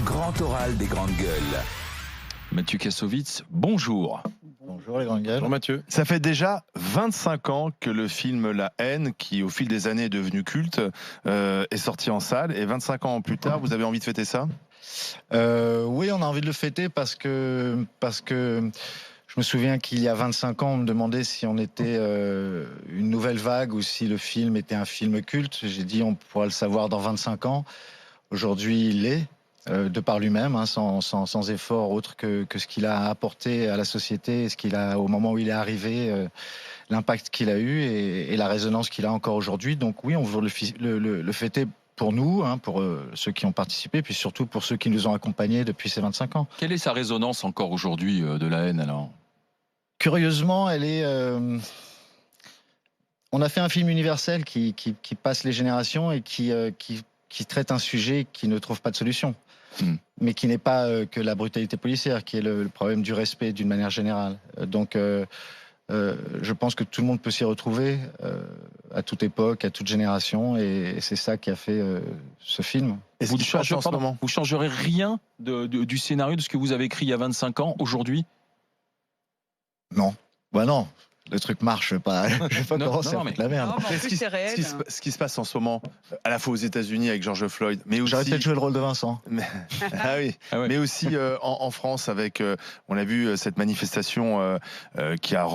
grand oral des grandes gueules. Mathieu Kassovitz, bonjour. Bonjour les grandes gueules. Bonjour Mathieu. Ça fait déjà 25 ans que le film La Haine, qui au fil des années est devenu culte, est sorti en salle. Et 25 ans plus tard, vous avez envie de fêter ça ? Oui, on a envie de le fêter parce que je me souviens qu'il y a 25 ans, on me demandait si on était une nouvelle vague ou si le film était un film culte. J'ai dit on pourra le savoir dans 25 ans. Aujourd'hui, il l'est. De par lui-même, hein, sans effort autre que ce qu'il a apporté à la société, ce qu'il a au moment où il est arrivé, l'impact qu'il a eu et la résonance qu'il a encore aujourd'hui. Donc oui, on veut le fêter pour nous, hein, pour ceux qui ont participé, puis surtout pour ceux qui nous ont accompagnés depuis ces 25 ans. Quelle est sa résonance encore aujourd'hui de La Haine alors ? Curieusement, elle est... On a fait un film universel qui passe les générations et qui traite un sujet qui ne trouve pas de solution. Mais qui n'est pas que la brutalité policière, qui est le problème du respect d'une manière générale. Donc, je pense que tout le monde peut s'y retrouver à toute époque, à toute génération, et c'est ça qui a fait ce film. Vous ne changerez rien du scénario de ce que vous avez écrit il y a 25 ans, aujourd'hui ? Non. Bah non. Le truc marche pas. Je vais pas commencer à foutre la merde. Ce qui se passe en ce moment, à la fois aux États-Unis avec George Floyd, mais aussi. J'aurais peut-être joué le rôle de Vincent. Ah oui. Mais aussi en France avec, on a vu cette manifestation qui a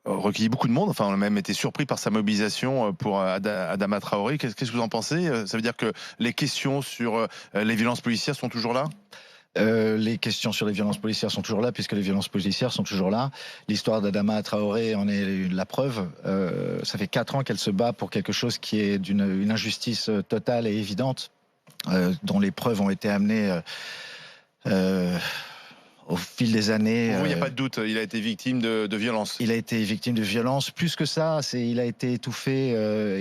recueilli beaucoup de monde. Enfin, on a même été surpris par sa mobilisation pour Adama Traoré. Qu'est-ce que vous en pensez ? Ça veut dire que les questions sur les violences policières sont toujours là ? Les questions sur les violences policières sont toujours là, puisque les violences policières sont toujours là. L'histoire d'Adama Traoré en est la preuve. Ça fait 4 ans qu'elle se bat pour quelque chose qui est d'une injustice totale et évidente, dont les preuves ont été amenées au fil des années. Il n'y a pas de doute, il a été victime de violence. Il a été victime de violence. Plus que ça, il a été étouffé,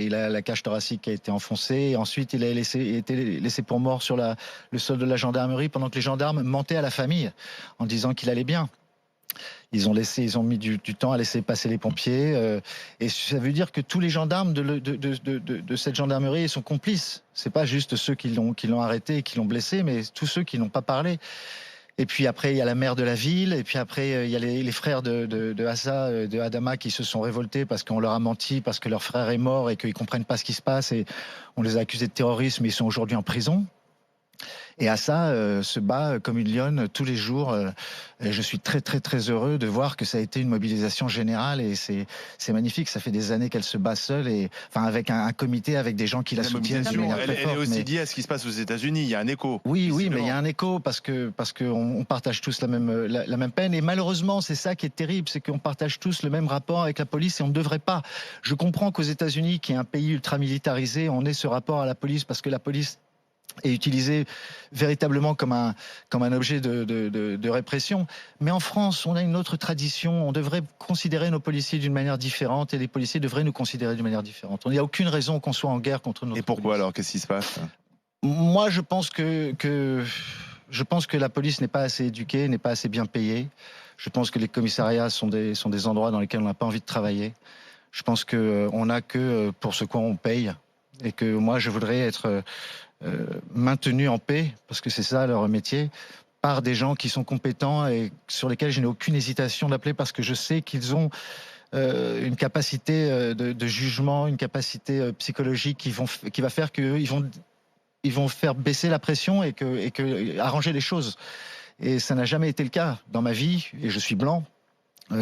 il a la cage thoracique qui a été enfoncée. Ensuite, il a été laissé pour mort sur le sol de la gendarmerie pendant que les gendarmes mentaient à la famille en disant qu'il allait bien. Ils ont mis du temps à laisser passer les pompiers. Et ça veut dire que tous les gendarmes de cette gendarmerie sont complices. C'est pas juste ceux qui l'ont arrêté et qui l'ont blessé, mais tous ceux qui n'ont pas parlé. Et puis après, il y a la maire de la ville. Et puis après, il y a les frères de Assa, de Adama, qui se sont révoltés parce qu'on leur a menti, parce que leur frère est mort et qu'ils comprennent pas ce qui se passe. Et on les a accusés de terrorisme. Ils sont aujourd'hui en prison. Et Assa se bat comme une lionne tous les jours. Et je suis très, très, très heureux de voir que ça a été une mobilisation générale. Et c'est magnifique. Ça fait des années qu'elle se bat seule, avec un comité, avec des gens qui la soutiennent. Elle est aussi liée à ce qui se passe aux États-Unis. Il y a un écho. Oui, mais il y a un écho parce qu'on partage tous la même peine. Et malheureusement, c'est ça qui est terrible, c'est qu'on partage tous le même rapport avec la police et on ne devrait pas. Je comprends qu'aux États-Unis, qui est un pays ultra-militarisé, on ait ce rapport à la police parce que la police est utilisé véritablement comme un objet de répression. Mais en France, on a une autre tradition. On devrait considérer nos policiers d'une manière différente et les policiers devraient nous considérer d'une manière différente. Il n'y a aucune raison qu'on soit en guerre contre notre police. Et pourquoi alors ? Qu'est-ce qui se passe ? Moi, je pense que la police n'est pas assez éduquée, n'est pas assez bien payée. Je pense que les commissariats sont des endroits dans lesquels on n'a pas envie de travailler. Je pense qu'on n'a que pour ce quoi on paye. Et que moi, je voudrais être maintenus en paix, parce que c'est ça leur métier, par des gens qui sont compétents et sur lesquels je n'ai aucune hésitation d'appeler, parce que je sais qu'ils ont une capacité de jugement, une capacité psychologique qui va faire qu'ils vont faire baisser la pression et arranger les choses. Et ça n'a jamais été le cas dans ma vie, et je suis blanc.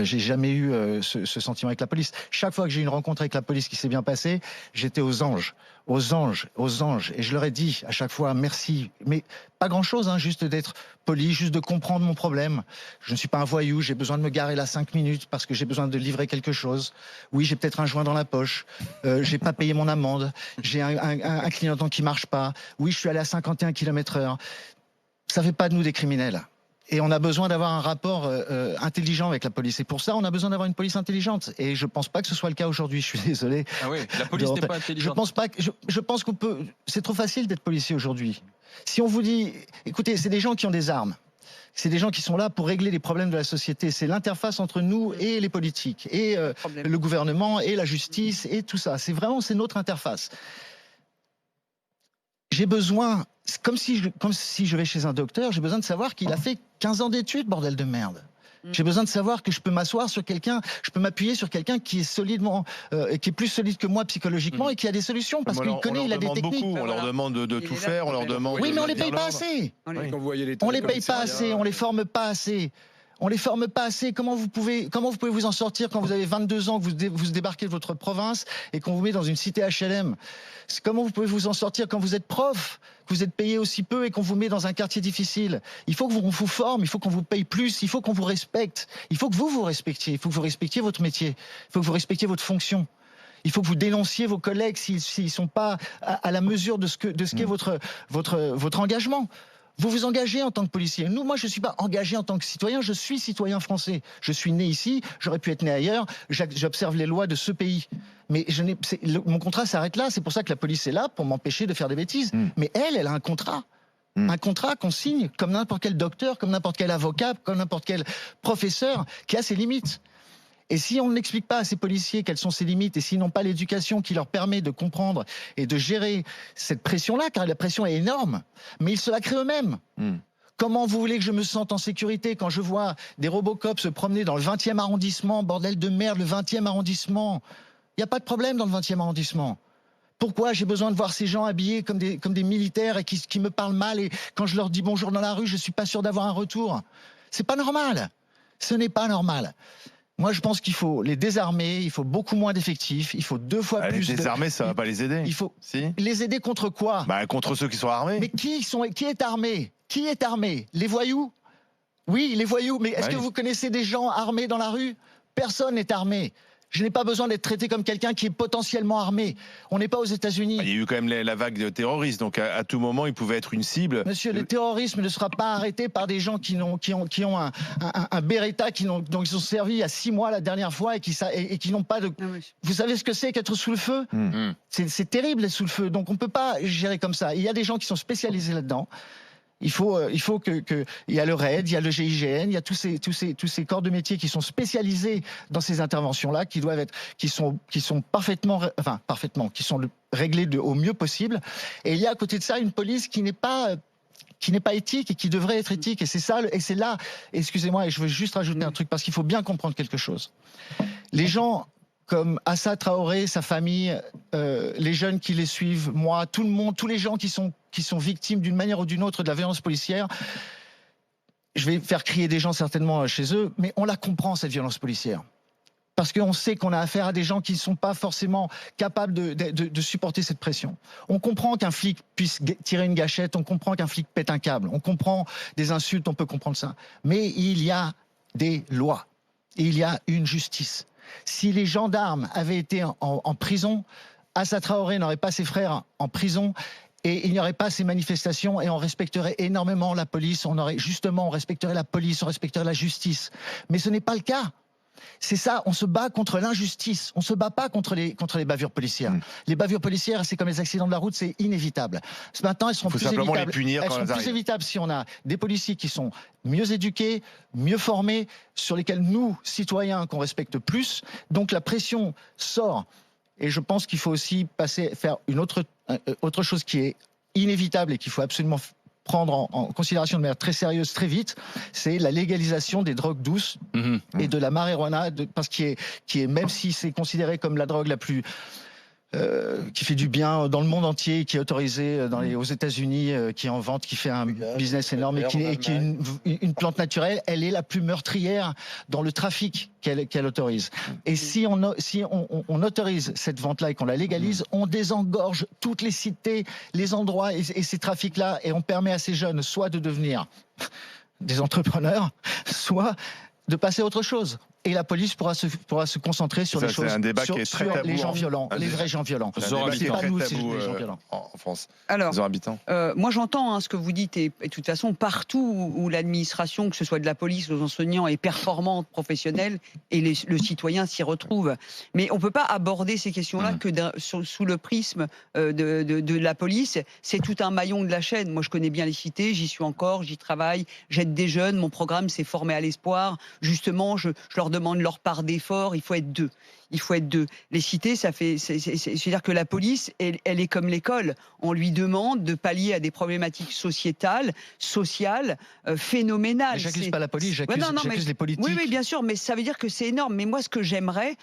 J'ai jamais eu ce sentiment avec la police. Chaque fois que j'ai eu une rencontre avec la police qui s'est bien passée, j'étais aux anges. Et je leur ai dit à chaque fois merci. Mais pas grand-chose, hein, juste d'être poli, juste de comprendre mon problème. Je ne suis pas un voyou, j'ai besoin de me garer là 5 minutes parce que j'ai besoin de livrer quelque chose. Oui, j'ai peut-être un joint dans la poche. J'ai pas payé mon amende. J'ai un clignotant qui marche pas. Oui, je suis allé à 51 km/h. Ça fait pas de nous des criminels. Et on a besoin d'avoir un rapport intelligent avec la police. Et pour ça, on a besoin d'avoir une police intelligente. Et je pense pas que ce soit le cas aujourd'hui. Je suis désolé. Ah oui, la police n'est pas intelligente. Je pense qu'on peut. C'est trop facile d'être policier aujourd'hui. Si on vous dit, écoutez, c'est des gens qui ont des armes. C'est des gens qui sont là pour régler les problèmes de la société. C'est l'interface entre nous et les politiques, et le gouvernement, et la justice, et tout ça. C'est notre interface. j'ai besoin, comme si je vais chez un docteur, j'ai besoin de savoir qu'il a fait 15 ans d'études, bordel de merde. J'ai besoin de savoir que je peux m'asseoir sur quelqu'un, je peux m'appuyer sur quelqu'un qui est solidement, qui est plus solide que moi psychologiquement et qui a des solutions parce qu'il connaît, il a des techniques. On leur demande de tout faire, on leur demande. Oui, mais on les paye pas assez. On les paye pas assez, on les forme pas assez. On les forme pas assez. Comment vous pouvez vous en sortir quand vous avez 22 ans, que vous débarquez de votre province et qu'on vous met dans une cité HLM? Comment vous pouvez vous en sortir quand vous êtes prof, que vous êtes payé aussi peu et qu'on vous met dans un quartier difficile? Il faut qu'on vous forme, il faut qu'on vous paye plus, il faut qu'on vous respecte. Il faut que vous respectiez, il faut que vous respectiez votre métier, il faut que vous respectiez votre fonction. Il faut que vous dénonciez vos collègues s'ils ne sont pas à la mesure de ce qu'est votre engagement. Vous vous engagez en tant que policier. Moi, je ne suis pas engagé en tant que citoyen, je suis citoyen français. Je suis né ici, j'aurais pu être né ailleurs, j'observe les lois de ce pays. Mais mon contrat s'arrête là, c'est pour ça que la police est là, pour m'empêcher de faire des bêtises. Mais elle a un contrat. Un contrat qu'on signe comme n'importe quel docteur, comme n'importe quel avocat, comme n'importe quel professeur qui a ses limites. Et si on n'explique pas à ces policiers quelles sont ces limites, et s'ils n'ont pas l'éducation qui leur permet de comprendre et de gérer cette pression-là, car la pression est énorme, mais ils se la créent eux-mêmes. Comment vous voulez que je me sente en sécurité quand je vois des Robocop se promener dans le 20e arrondissement, bordel de merde, le 20e arrondissement? Il n'y a pas de problème dans le 20e arrondissement. Pourquoi j'ai besoin de voir ces gens habillés comme des militaires et qui me parlent mal, et quand je leur dis bonjour dans la rue, je ne suis pas sûr d'avoir un retour? C'est pas normal. Ce n'est pas normal. Moi, je pense qu'il faut les désarmer, il faut beaucoup moins d'effectifs, il faut 2 fois plus. Les désarmer, ça va pas les aider. Il faut les aider contre quoi? Contre ceux qui sont armés. Mais qui est armé? Qui est armé? Les voyous? Oui, les voyous. Mais est-ce que vous connaissez des gens armés dans la rue? Personne n'est armé. Je n'ai pas besoin d'être traité comme quelqu'un qui est potentiellement armé. On n'est pas aux États-Unis. Il y a eu quand même la vague de terroristes, donc à tout moment, ils pouvaient être une cible. Monsieur, le terrorisme ne sera pas arrêté par des gens qui ont un Beretta, dont ils ont servi il y a 6 mois la dernière fois et qui n'ont pas de... Vous savez ce que c'est qu'être sous le feu? C'est terrible d'être sous le feu, donc on ne peut pas gérer comme ça. Il y a des gens qui sont spécialisés là-dedans. Il faut il y a le RAID, il y a le GIGN, il y a tous ces corps de métier qui sont spécialisés dans ces interventions-là, qui sont parfaitement, qui sont réglés au mieux possible. Et il y a à côté de ça une police qui n'est pas éthique et qui devrait être éthique. Et c'est ça, et c'est là, excusez-moi, et je veux juste rajouter un truc parce qu'il faut bien comprendre quelque chose. Les gens comme Assa Traoré, sa famille, les jeunes qui les suivent, moi, tout le monde, tous les gens qui sont victimes d'une manière ou d'une autre de la violence policière. Je vais faire crier des gens certainement chez eux, mais on la comprend, cette violence policière. Parce qu'on sait qu'on a affaire à des gens qui ne sont pas forcément capables de supporter cette pression. On comprend qu'un flic puisse tirer une gâchette, on comprend qu'un flic pète un câble, on comprend des insultes, on peut comprendre ça. Mais il y a des lois et il y a une justice. Si les gendarmes avaient été en prison, Assa Traoré n'aurait pas ses frères en prison et il n'y aurait pas ces manifestations et on respecterait énormément la police, on respecterait la police, on respecterait la justice. Mais ce n'est pas le cas. C'est ça, on se bat contre l'injustice, on se bat pas contre les bavures policières. Les bavures policières, c'est comme les accidents de la route, c'est inévitable. Maintenant, elles seront plus évitables. Les punir elles seront plus évitables si on a des policiers qui sont mieux éduqués, mieux formés, sur lesquels nous, citoyens, qu'on respecte plus. Donc la pression sort. Et je pense qu'il faut aussi faire une autre chose qui est inévitable et qu'il faut absolument prendre en considération de manière très sérieuse, très vite, c'est la légalisation des drogues douces et de la marijuana, parce qui est, même si c'est considéré comme la drogue la plus qui fait du bien dans le monde entier, qui est autorisée aux États-Unis, qui est en vente, qui fait un business énorme et qui est une plante naturelle, elle est la plus meurtrière dans le trafic qu'elle autorise. Et si on autorise cette vente-là et qu'on la légalise, on désengorge toutes les cités, les endroits et ces trafics-là, et on permet à ces jeunes soit de devenir des entrepreneurs, soit de passer à autre chose. Et la police pourra se concentrer sur les choses, sur les gens violents, les vrais gens violents. C'est pas nous, c'est les gens violents. En France. Alors, moi j'entends ce que vous dites, et de toute façon, partout où l'administration, que ce soit de la police, aux enseignants, est performante, professionnelle, et le citoyen s'y retrouve. Mais on ne peut pas aborder ces questions-là que sous le prisme de la police. C'est tout un maillon de la chaîne. Moi, je connais bien les cités, j'y suis encore, j'y travaille, j'aide des jeunes, mon programme, c'est former à l'espoir. Justement, je leur demande leur part d'effort, il faut être 2. il faut être deux. Les cités, c'est-à-dire que la police, elle est comme l'école. On lui demande de pallier à des problématiques sociétales, sociales, phénoménales. Mais j'accuse pas la police, j'accuse les politiques. Oui, bien sûr, mais ça veut dire que c'est énorme. Mais moi, ce que j'aimerais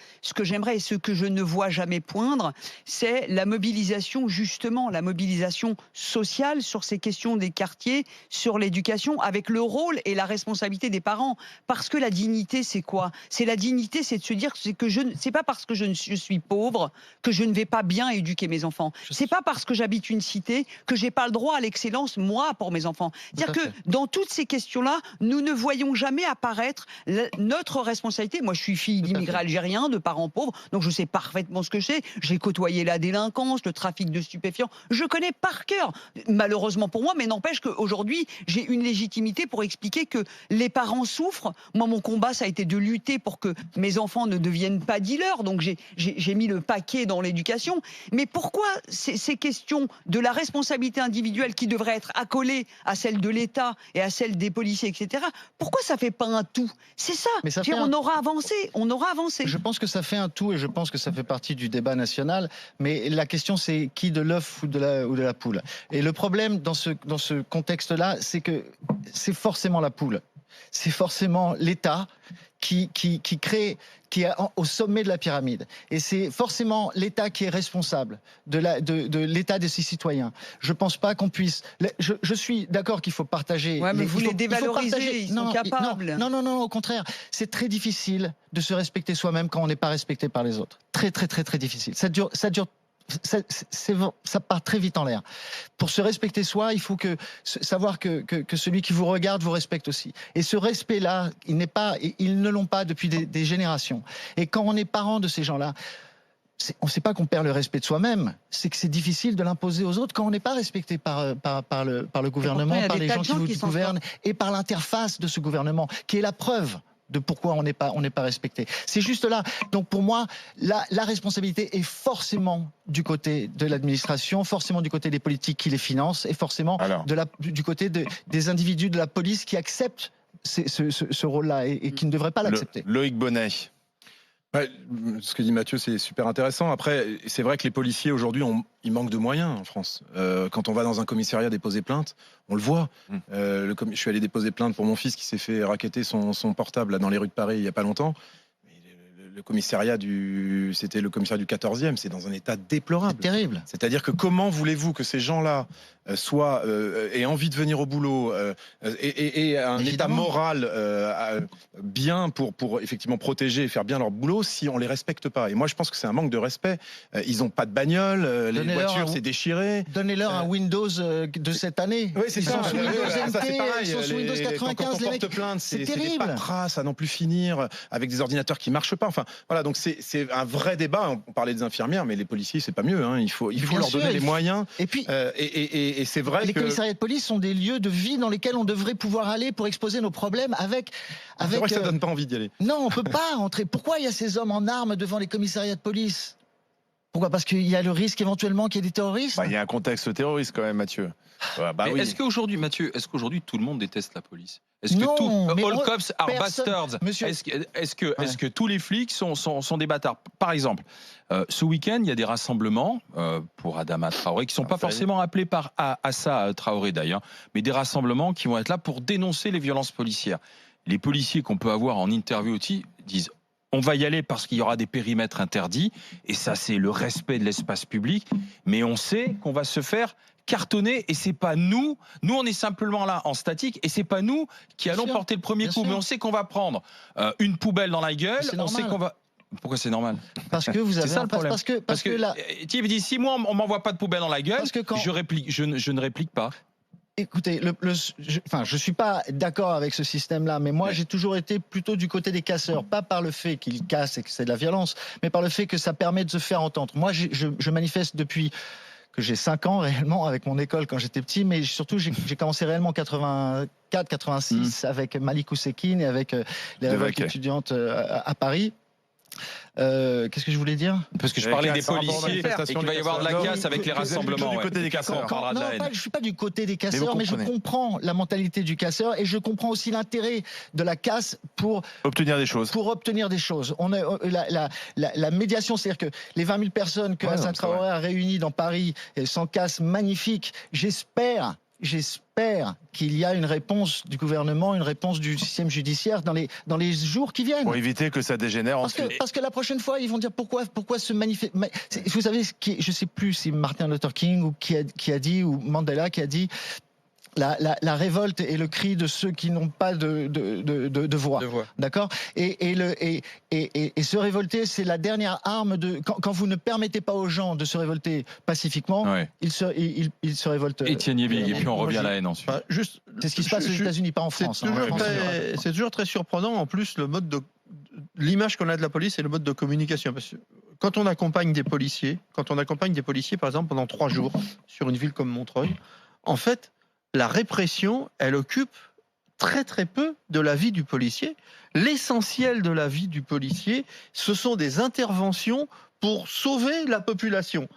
et ce que je ne vois jamais poindre, c'est la mobilisation, justement, la mobilisation sociale sur ces questions des quartiers, sur l'éducation, avec le rôle et la responsabilité des parents. Parce que la dignité, c'est quoi ? La dignité, c'est de se dire que c'est pas parce que je suis pauvre que je ne vais pas bien éduquer mes enfants. C'est pas parce que j'habite une cité que j'ai pas le droit à l'excellence, moi, pour mes enfants. C'est-à-dire que dans toutes ces questions-là, nous ne voyons jamais apparaître notre responsabilité. Moi, je suis fille d'immigrés algériens, de parents pauvres, donc je sais parfaitement ce que c'est. J'ai côtoyé la délinquance, le trafic de stupéfiants. Je connais par cœur, malheureusement pour moi, mais n'empêche qu'aujourd'hui, j'ai une légitimité pour expliquer que les parents souffrent. Moi, mon combat, ça a été de lutter pour que mes enfants ne deviennent pas dealers. Donc, j'ai mis le paquet dans l'éducation. Mais pourquoi ces questions de la responsabilité individuelle qui devrait être accolée à celle de l'État et à celle des policiers, etc., pourquoi ça fait pas un tout ? C'est ça. Mais on aura avancé. Je pense que ça fait un tout et je pense que ça fait partie du débat national. Mais la question, c'est qui de l'œuf ou de la poule ? Et le problème dans ce contexte-là, c'est que c'est forcément la poule. C'est forcément l'État qui est au sommet de la pyramide. Et c'est forcément l'État qui est responsable de l'état de ses citoyens. Je ne pense pas qu'on puisse... Je suis d'accord qu'il faut partager... Ouais, mais vous les dévalorisez, ils sont capables. Non, au contraire. C'est très difficile de se respecter soi-même quand on n'est pas respecté par les autres. Très, très, très, très difficile. Ça dure. Ça part très vite en l'air. Pour se respecter soi, il faut savoir que celui qui vous regarde vous respecte aussi. Et ce respect-là, ils ne l'ont pas depuis des générations. Et quand on est parent de ces gens-là, on ne sait pas qu'on perd le respect de soi-même, c'est que c'est difficile de l'imposer aux autres quand on n'est pas respecté par le gouvernement, par les gens qui vous gouvernent et par l'interface de ce gouvernement, qui est la preuve de pourquoi on n'est pas respecté. C'est juste là. Donc pour moi, la responsabilité est forcément du côté de l'administration, forcément du côté des politiques qui les financent et forcément du côté des individus de la police qui acceptent ce rôle-là et qui ne devraient pas l'accepter. Loïc Bonnet. Ouais, ce que dit Mathieu, c'est super intéressant. Après, c'est vrai que les policiers, aujourd'hui, ils manquent de moyens en France. Quand on va dans un commissariat déposer plainte, on le voit. Je suis allé déposer plainte pour mon fils qui s'est fait racketter son portable là, dans les rues de Paris il n'y a pas longtemps. Le commissariat c'était le commissariat du 14e, c'est dans un état déplorable. C'est terrible. C'est-à-dire que comment voulez-vous que ces gens-là aient envie de venir au boulot et un état moral bien pour effectivement protéger et faire bien leur boulot si on les respecte pas. Et moi je pense que c'est un manque de respect. Ils ont pas de bagnole, les voitures c'est déchiré. Donnez-leur un Windows de cette année. Oui, c'est ça. Ils sont sous Windows NT, ça, c'est pareil. ils sont sous Windows 95. Quand on porte plainte, c'est des paperasses à n'en plus finir avec des ordinateurs qui marchent pas. Enfin voilà, donc c'est un vrai débat. On parlait des infirmières, mais les policiers c'est pas mieux. Hein. Il faut leur donner les moyens. Et puis et c'est vrai les que commissariats de police sont des lieux de vie dans lesquels on devrait pouvoir aller pour exposer nos problèmes avec c'est vrai que ça donne pas envie d'y aller. Non, on peut pas rentrer. Pourquoi il y a ces hommes en armes devant les commissariats de police ? Pourquoi ? Parce qu'il y a le risque éventuellement qu'il y ait des terroristes. Il y a un contexte terroriste quand même, Mathieu. Oui. Est-ce qu'aujourd'hui, Mathieu, tout le monde déteste la police ? Est-ce que all cops are bastards ? Est-ce que tous les flics sont des bâtards ? Par exemple, ce week-end, il y a des rassemblements pour Adama Traoré, qui ne sont pas forcément appelés par Assa Traoré d'ailleurs, mais des rassemblements qui vont être là pour dénoncer les violences policières. Les policiers qu'on peut avoir en interview aussi disent on va y aller parce qu'il y aura des périmètres interdits, et ça c'est le respect de l'espace public, mais on sait qu'on va se faire cartonner, et c'est pas nous on est simplement là en statique, et c'est pas nous qui allons porter le premier coup, mais on sait qu'on va prendre une poubelle dans la gueule, on sait qu'on va... Pourquoi c'est normal ? Parce que vous avez ça le problème. Parce que là, Thierry dit si moi on m'envoie pas de poubelle dans la gueule, je ne réplique pas. Écoutez, je suis pas d'accord avec ce système-là, mais moi j'ai toujours été plutôt du côté des casseurs, pas par le fait qu'ils cassent et que c'est de la violence, mais par le fait que ça permet de se faire entendre. Moi, je manifeste depuis que j'ai 5 ans réellement avec mon école quand j'étais petit, mais surtout j'ai commencé réellement en 84-86 avec Malik Oussekine et avec les révoltes étudiantes à Paris. Qu'est-ce que je voulais dire? Parce que je parlais des policiers et qu'il va y avoir de la casse avec les rassemblements. Du côté des casseurs. Je suis pas du côté des casseurs, mais je comprends la mentalité du casseur et je comprends aussi l'intérêt de la casse pour obtenir des choses. La médiation, c'est-à-dire que les 20 000 personnes que Hassan Traoré a réunies dans Paris, sans casse magnifique, j'espère qu'il y a une réponse du gouvernement, une réponse du système judiciaire dans les jours qui viennent. Pour éviter que ça dégénère ensuite. Parce que la prochaine fois, ils vont dire pourquoi se manifester. Vous savez, je ne sais plus si Martin Luther King ou qui a dit, ou Mandela qui a dit. La révolte est le cri de ceux qui n'ont pas de voix. D'accord ? Et se révolter, c'est la dernière arme quand vous ne permettez pas aux gens de se révolter pacifiquement, ils se révoltent. Étienne Yebig, et puis on revient à la haine ensuite. C'est ce qui se passe aux États-Unis, pas en France. C'est toujours très surprenant. En plus, l'image qu'on a de la police et le mode de communication. Parce que quand on accompagne des policiers, par exemple, pendant 3 jours sur une ville comme Montreuil, en fait, la répression, elle occupe très très peu de la vie du policier. L'essentiel de la vie du policier, ce sont des interventions pour sauver la population.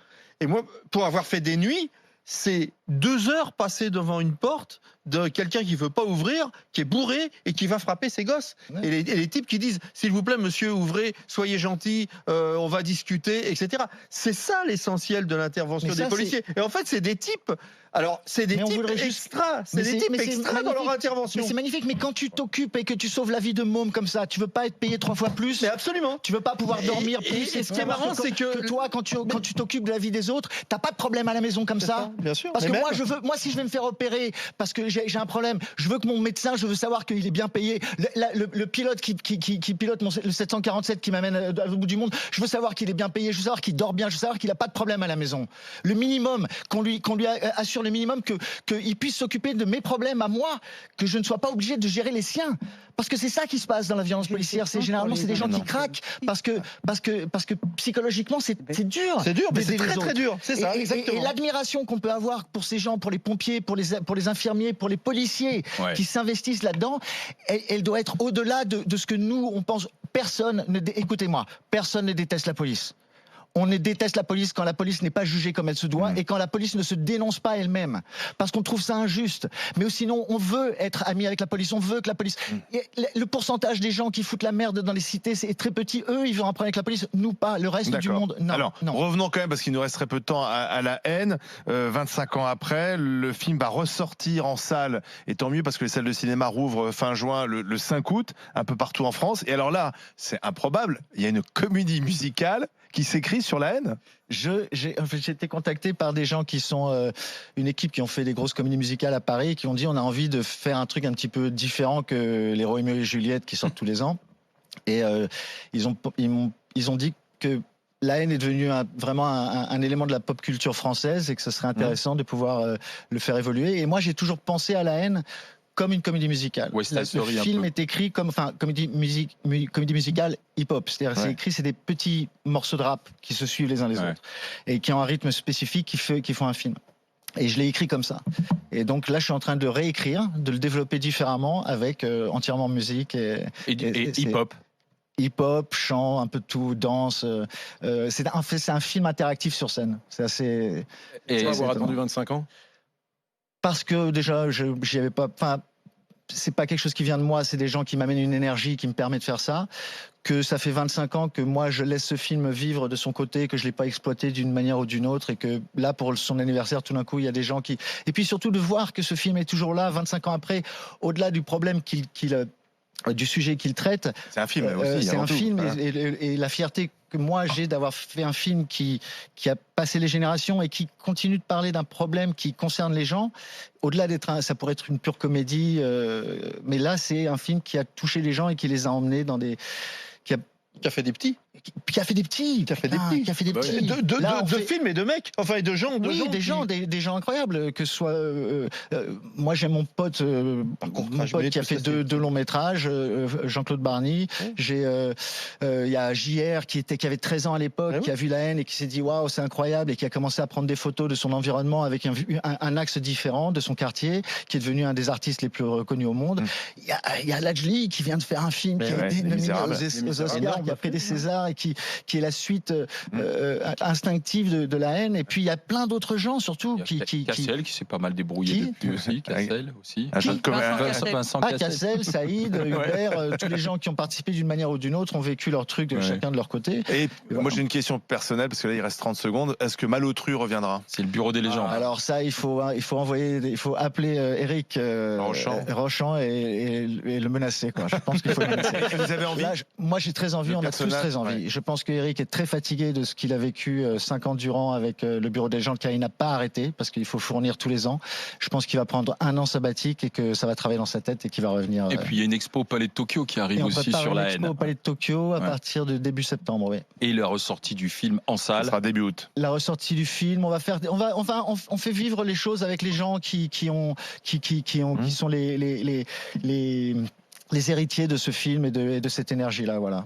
Et moi, pour avoir fait des nuits, c'est 2 heures passées devant une porte de quelqu'un qui veut pas ouvrir, qui est bourré et qui va frapper ses gosses. Ouais. Et les types qui disent « S'il vous plaît, monsieur, ouvrez, soyez gentil, on va discuter, etc. » C'est ça l'essentiel de l'intervention des policiers. Et en fait, c'est des types... Alors, c'est des types extra, dans leur intervention. Mais c'est magnifique, mais quand tu t'occupes et que tu sauves la vie de mômes comme ça, tu veux pas être payé 3 fois plus. Mais absolument. Tu veux pas pouvoir dormir plus. Et ce qui est marrant, c'est que toi, quand tu t'occupes de la vie des autres, t'as pas de problème à la maison comme ça. Bien sûr. Parce que moi, si je vais me faire opérer, parce que j'ai un problème, je veux que mon médecin, je veux savoir qu'il est bien payé. Le pilote qui pilote le 747 qui m'amène à l'autre bout du monde, je veux savoir qu'il est bien payé, je veux savoir qu'il dort bien, je veux savoir qu'il a pas de problème à la maison. Le minimum, qu'on lui assure le minimum qu'il puisse s'occuper de mes problèmes à moi, que je ne sois pas obligé de gérer les siens. Parce que c'est ça qui se passe dans la violence policière. C'est généralement des gens qui craquent parce que psychologiquement c'est dur. C'est dur, mais c'est très très dur. C'est ça. Et l'admiration qu'on peut avoir pour ces gens, pour les pompiers, pour les infirmiers, pour les policiers qui s'investissent là-dedans, elle doit être au-delà de ce que nous on pense. Écoutez-moi, personne ne déteste la police. On déteste la police quand la police n'est pas jugée comme elle se doit et quand la police ne se dénonce pas elle-même. Parce qu'on trouve ça injuste. Mais sinon, on veut être amis avec la police. On veut que la police... Le pourcentage des gens qui foutent la merde dans les cités, c'est très petit. Eux, ils vont en prendre avec la police. Nous, pas. Le reste du monde, non. Alors, revenons quand même, parce qu'il nous reste très peu de temps, à la haine. 25 ans après, le film va ressortir en salle. Et tant mieux, parce que les salles de cinéma rouvrent fin juin, le 5 août, un peu partout en France. Et alors là, c'est improbable. Il y a une comédie musicale qui s'écrit sur la haine. J'ai été contacté par des gens qui sont une équipe qui ont fait des grosses comédies musicales à Paris, qui ont dit on a envie de faire un truc un petit peu différent que les Roméo et Juliette qui sortent tous les ans. Et ils ont dit que la haine est devenue vraiment un élément de la pop culture française et que ce serait intéressant de pouvoir le faire évoluer. Et moi, j'ai toujours pensé à la haine comme une comédie musicale. Le film est écrit comme comédie musicale hip-hop. C'est-à-dire c'est des petits morceaux de rap qui se suivent les uns les autres et qui ont un rythme spécifique qui font un film. Et je l'ai écrit comme ça. Et donc là, je suis en train de réécrire, de le développer différemment avec entièrement musique et hip-hop. Hip-hop, chant, un peu de tout, danse. C'est un film interactif sur scène. C'est assez... Et tu vas avoir attendu 25 ans ? Parce que déjà, j'y avais pas... Enfin, c'est pas quelque chose qui vient de moi, c'est des gens qui m'amènent une énergie qui me permet de faire ça. Que ça fait 25 ans que moi, je laisse ce film vivre de son côté, que je l'ai pas exploité d'une manière ou d'une autre, et que là, pour son anniversaire, tout d'un coup, il y a des gens qui... Et puis surtout de voir que ce film est toujours là, 25 ans après, au-delà du problème du sujet qu'il traite. C'est un film aussi. C'est un film, et la fierté que moi j'ai d'avoir fait un film qui a passé les générations et qui continue de parler d'un problème qui concerne les gens, au-delà d'être ça pourrait être une pure comédie, mais là c'est un film qui a touché les gens et qui les a emmenés dans des... Qui a fait des petits. Qui a fait des petits. De films et de mecs. Enfin, et de gens. Des gens incroyables. Que ce soit. Moi, j'ai mon pote qui a fait deux longs métrages, Jean-Claude Barny. J'ai. Il y a JR qui avait 13 ans à l'époque, qui a vu La haine et qui s'est dit waouh, c'est incroyable, et qui a commencé à prendre des photos de son environnement avec un axe différent de son quartier, qui est devenu un des artistes les plus reconnus au monde. Il y a Lajli qui vient de faire un film qui a été nominé aux Oscars. a pris des Césars et qui est la suite instinctive de la haine. Et puis il y a plein d'autres gens surtout Cassel qui s'est pas mal débrouillé depuis aussi. Cassel aussi. Vincent Cassel, Saïd, Hubert, tous les gens qui ont participé d'une manière ou d'une autre ont vécu leur truc de chacun de leur côté. Et moi j'ai une question personnelle parce que là il reste 30 secondes. Est-ce que Malotru reviendra? C'est le bureau des légendes. Alors ça, il faut appeler Éric Rochant et le menacer. Je pense qu'il faut le menacer. Vous avez envie? Là, moi j'ai très envie, on a tous très envie. Ouais. Je pense qu'Éric est très fatigué de ce qu'il a vécu 5 ans durant avec le bureau des légendes, car il n'a pas arrêté parce qu'il faut fournir tous les ans. Je pense qu'il va prendre 1 an sabbatique et que ça va travailler dans sa tête et qu'il va revenir. Et puis il y a une expo au Palais de Tokyo qui arrive aussi sur la haine. Une expo au Palais de Tokyo à partir de début septembre. Oui. Et la ressortie du film en salle. Ça sera début août. La ressortie du film, on fait vivre les choses avec les gens qui sont les héritiers de ce film et de cette énergie-là, voilà.